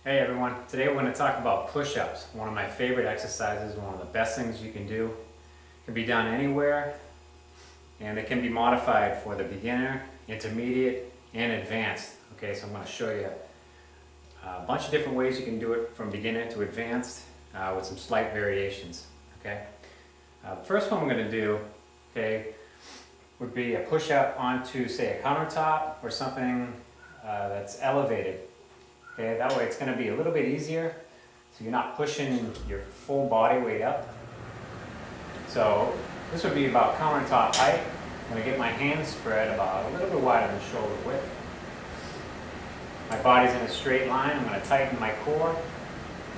Hey everyone, today we're going to talk about push-ups, one of my favorite exercises, one of the best things you can do. It can be done anywhere and it can be modified for the beginner, intermediate, and advanced. Okay, so I'm going to show you a bunch of different ways you can do it from beginner to advanced with some slight variations. Okay, the first one we're going to do, okay, would be a push-up onto, say, a countertop or something that's elevated. Okay, that way it's going to be a little bit easier, so you're not pushing your full body weight up. So this would be about countertop height. I'm going to get my hands spread about a little bit wider than shoulder width. My body's in a straight line. I'm going to tighten my core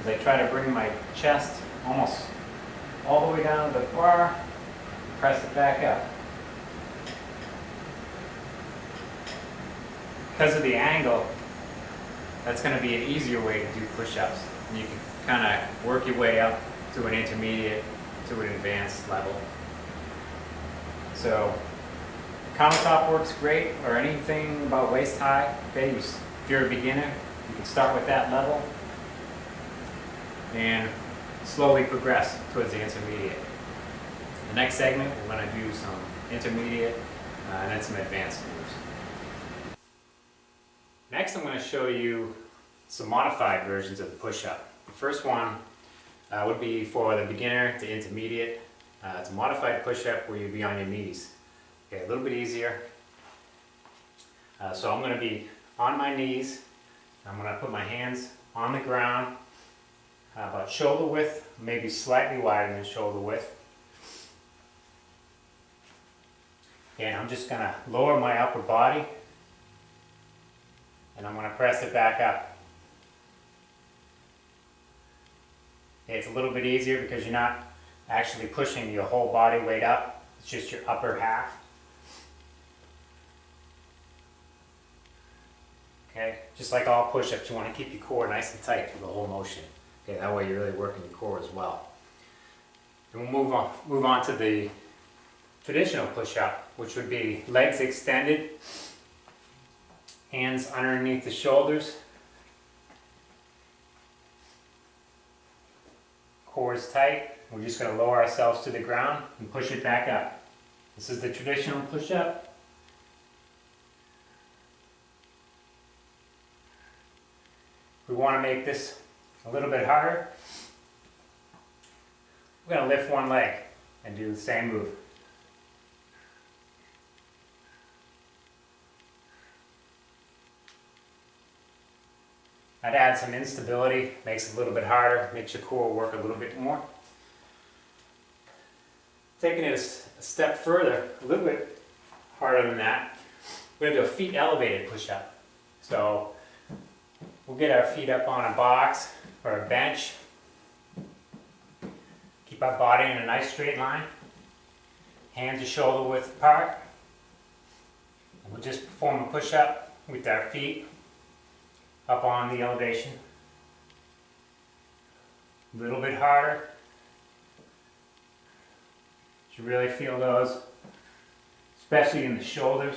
as I try to bring my chest almost all the way down to the bar and press it back up. Because of the angle, that's going to be an easier way to do push-ups. You can kind of work your way up to an intermediate, to an advanced level. So countertop works great, or anything about waist high. Okay, if you're a beginner, you can start with that level and slowly progress towards the intermediate. The next segment, we're going to do some intermediate and then some advanced moves. Next, I'm going to show you some modified versions of the push-up. The first one would be for the beginner to intermediate. It's a modified push-up where you'd be on your knees. Okay, a little bit easier. So I'm going to be on my knees. I'm going to put my hands on the ground, about shoulder width, maybe slightly wider than shoulder width. And I'm just going to lower my upper body, and I'm going to press it back up. Okay, it's a little bit easier because you're not actually pushing your whole body weight up. It's just your upper half. Okay, just like all push-ups, you want to keep your core nice and tight through the whole motion. Okay, that way you're really working your core as well. And we'll move on to the traditional push-up, which would be legs extended, hands underneath the shoulders, core is tight. We're just going to lower ourselves to the ground and push it back up. This is the traditional push-up. We want to make this a little bit harder. We're going to lift one leg and do the same move. I'd add some instability, makes it a little bit harder, makes your core work a little bit more. Taking it a step further, a little bit harder than that, we're going to do a feet elevated push-up. So we'll get our feet up on a box or a bench. Keep our body in a nice straight line. Hands are shoulder width apart. And we'll just perform a push-up with our feet up on the elevation. A little bit harder. You really feel those, especially in the shoulders.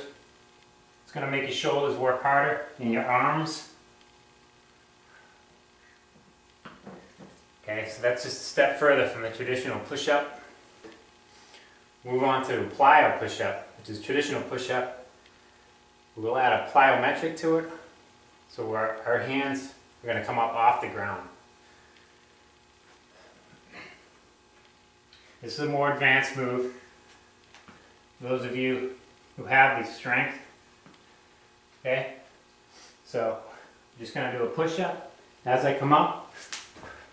It's going to make your shoulders work harder and your arms. Okay, so that's just a step further from the traditional push-up. Move on to plyo push-up, which is traditional push-up. We'll add a plyometric to it. So our hands are going to come up off the ground. This is a more advanced move. For those of you who have the strength. Okay? So I'm just going to do a push-up. As I come up,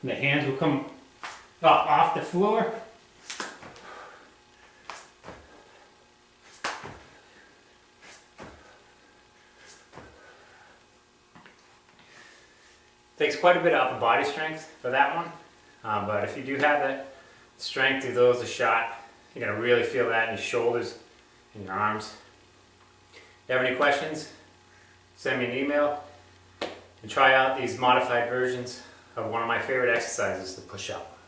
the hands will come up off the floor. Takes quite a bit of upper body strength for that one, but if you do have that strength, give those a shot. You're going to really feel that in your shoulders and your arms. If you have any questions, send me an email and try out these modified versions of one of my favorite exercises, the push-up.